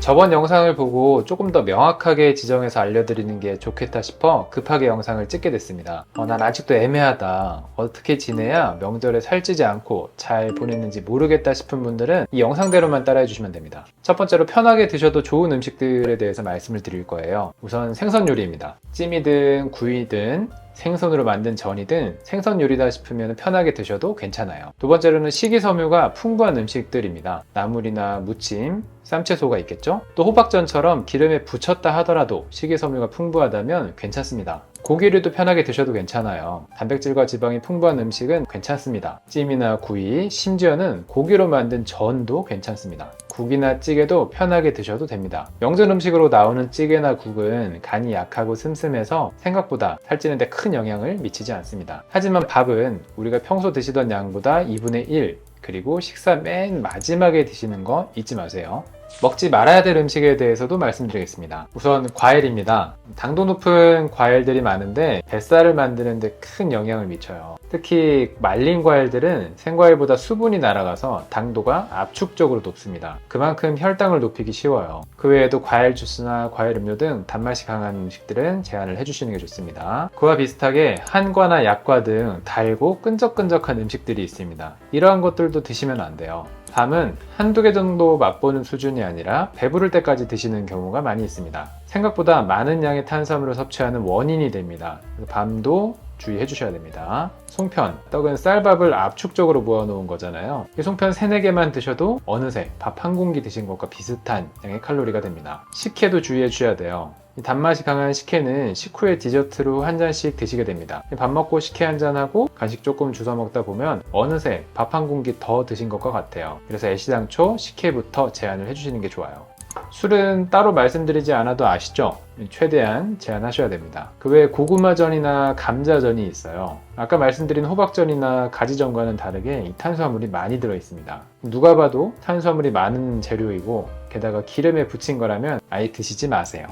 저번 영상을 보고 조금 더 명확하게 지정해서 알려드리는 게 좋겠다 싶어 급하게 영상을 찍게 됐습니다. 난 아직도 애매하다. 어떻게 지내야 명절에 살찌지 않고 잘 보냈는지 모르겠다 싶은 분들은 이 영상대로만 따라해 주시면 됩니다. 첫 번째로 편하게 드셔도 좋은 음식들에 대해서 말씀을 드릴 거예요. 우선 생선 요리입니다. 찜이든 구이든 생선으로 만든 전이든 생선 요리다 싶으면 편하게 드셔도 괜찮아요. 두 번째로는 식이섬유가 풍부한 음식들입니다. 나물이나 무침, 쌈채소가 있겠죠? 또 호박전처럼 기름에 부쳤다 하더라도 식이섬유가 풍부하다면 괜찮습니다. 고기류도 편하게 드셔도 괜찮아요. 단백질과 지방이 풍부한 음식은 괜찮습니다. 찜이나 구이, 심지어는 고기로 만든 전도 괜찮습니다. 국이나 찌개도 편하게 드셔도 됩니다. 명절 음식으로 나오는 찌개나 국은 간이 약하고 슴슴해서 생각보다 살찌는데 큰 영향을 미치지 않습니다. 하지만 밥은 우리가 평소 드시던 양보다 2분의 1, 그리고 식사 맨 마지막에 드시는 거 잊지 마세요. 먹지 말아야 될 음식에 대해서도 말씀드리겠습니다. 우선 과일입니다. 당도 높은 과일들이 많은데 뱃살을 만드는 데 큰 영향을 미쳐요. 특히 말린 과일들은 생과일보다 수분이 날아가서 당도가 압축적으로 높습니다. 그만큼 혈당을 높이기 쉬워요. 그 외에도 과일 주스나 과일 음료 등 단맛이 강한 음식들은 제한을 해주시는 게 좋습니다. 그와 비슷하게 한과나 약과 등 달고 끈적끈적한 음식들이 있습니다. 이러한 것들도 드시면 안 돼요. 밤은 한두 개 정도 맛보는 수준이 아니라 배부를 때까지 드시는 경우가 많이 있습니다. 생각보다 많은 양의 탄수화물을 섭취하는 원인이 됩니다. 밤도 주의해 주셔야 됩니다. 송편, 떡은 쌀밥을 압축적으로 모아놓은 거잖아요. 이 송편 3, 4개만 드셔도 어느새 밥 한 공기 드신 것과 비슷한 양의 칼로리가 됩니다. 식혜도 주의해 주셔야 돼요. 단맛이 강한 식혜는 식후에 디저트로 한 잔씩 드시게 됩니다. 밥 먹고 식혜 한 잔하고 간식 조금 주워 먹다 보면 어느새 밥 한 공기 더 드신 것과 같아요. 그래서 애시당초 식혜부터 제한을 해주시는 게 좋아요. 술은 따로 말씀드리지 않아도 아시죠? 최대한 제한하셔야 됩니다. 그 외에 고구마전이나 감자전이 있어요. 아까 말씀드린 호박전이나 가지전과는 다르게 이 탄수화물이 많이 들어있습니다. 누가 봐도 탄수화물이 많은 재료이고 게다가 기름에 부친 거라면 아예 드시지 마세요.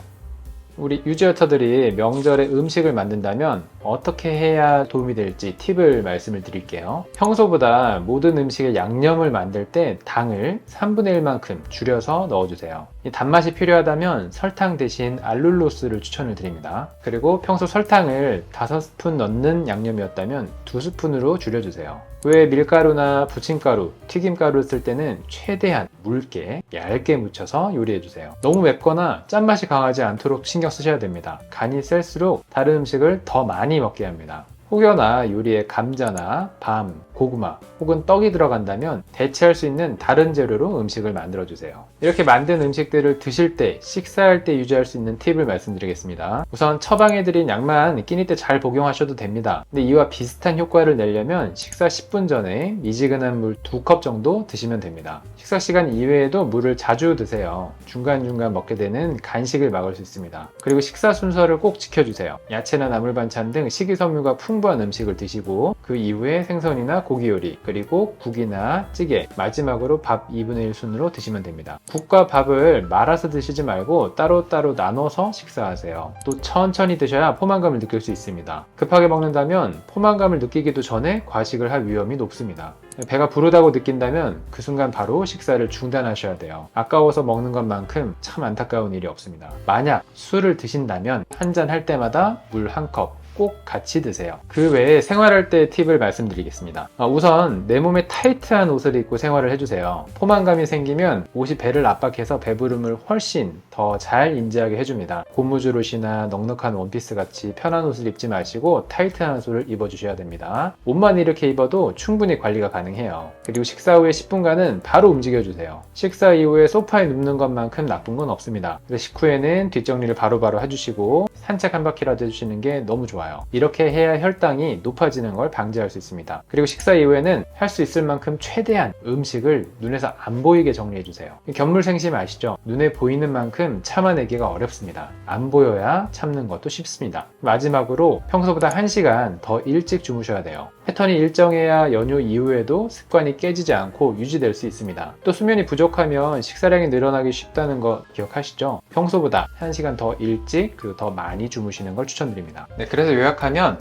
우리 유지어터들이 명절에 음식을 만든다면 어떻게 해야 도움이 될지 팁을 말씀을 드릴게요. 평소보다 모든 음식에 양념을 만들 때 당을 3분의 1만큼 줄여서 넣어주세요. 이 단맛이 필요하다면 설탕 대신 알룰로스를 추천을 드립니다. 그리고 평소 설탕을 5스푼 넣는 양념이었다면 2스푼으로 줄여주세요. 그 외에 밀가루나 부침가루, 튀김가루를 쓸 때는 최대한 묽게, 얇게 묻혀서 요리해주세요. 너무 맵거나 짠맛이 강하지 않도록 신경 쓰셔야 됩니다. 간이 셀수록 다른 음식을 더 많이 먹게 합니다. 혹여나 요리에 감자나 밤, 고구마 혹은 떡이 들어간다면 대체할 수 있는 다른 재료로 음식을 만들어주세요. 이렇게 만든 음식들을 드실 때, 식사할 때 유지할 수 있는 팁을 말씀드리겠습니다. 우선 처방해드린 약만 끼니 때 잘 복용하셔도 됩니다. 근데 이와 비슷한 효과를 내려면 식사 10분 전에 미지근한 물 2컵 정도 드시면 됩니다. 식사 시간 이외에도 물을 자주 드세요. 중간중간 먹게 되는 간식을 막을 수 있습니다. 그리고 식사 순서를 꼭 지켜주세요. 야채나 나물 반찬 등 식이섬유가 풍부한 음식을 드시고 그 이후에 생선이나 고기 요리, 그리고 국이나 찌개, 마지막으로 밥 2분의 1 순으로 드시면 됩니다. 국과 밥을 말아서 드시지 말고 따로따로 나눠서 식사하세요. 또 천천히 드셔야 포만감을 느낄 수 있습니다. 급하게 먹는다면 포만감을 느끼기도 전에 과식을 할 위험이 높습니다. 배가 부르다고 느낀다면 그 순간 바로 식사를 중단하셔야 돼요. 아까워서 먹는 것만큼 참 안타까운 일이 없습니다. 만약 술을 드신다면 한 잔 할 때마다 물 1컵 꼭 같이 드세요. 그 외에 생활할 때 팁을 말씀드리겠습니다. 우선 내 몸에 타이트한 옷을 입고 생활을 해주세요. 포만감이 생기면 옷이 배를 압박해서 배부름을 훨씬 더 잘 인지하게 해줍니다. 고무줄 옷이나 넉넉한 원피스 같이 편한 옷을 입지 마시고 타이트한 옷을 입어주셔야 됩니다. 옷만 이렇게 입어도 충분히 관리가 가능해요. 그리고 식사 후에 10분간은 바로 움직여주세요. 식사 이후에 소파에 눕는 것만큼 나쁜 건 없습니다. 그래서 식후에는 뒷정리를 바로바로 해주시고 산책 한 바퀴라도 해주시는 게 너무 좋아요. 이렇게 해야 혈당이 높아지는 걸 방지할 수 있습니다. 그리고 식사 이후에는 할 수 있을 만큼 최대한 음식을 눈에서 안 보이게 정리해주세요. 견물생심 아시죠? 눈에 보이는 만큼 참아내기가 어렵습니다. 안 보여야 참는 것도 쉽습니다. 마지막으로 평소보다 1시간 더 일찍 주무셔야 돼요. 패턴이 일정해야 연휴 이후에도 습관이 깨지지 않고 유지될 수 있습니다. 또 수면이 부족하면 식사량이 늘어나기 쉽다는 거 기억하시죠? 평소보다 1시간 더 일찍 그리고 더 많이 주무시는 걸 추천드립니다. 네, 그래서 요약하면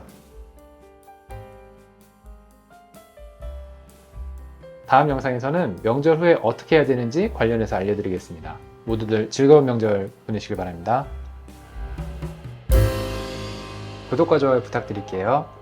다음 영상에서는 명절 후에 어떻게 해야 되는지 관련해서 알려드리겠습니다. 모두들 즐거운 명절 보내시길 바랍니다. 구독과 좋아요 부탁드릴게요.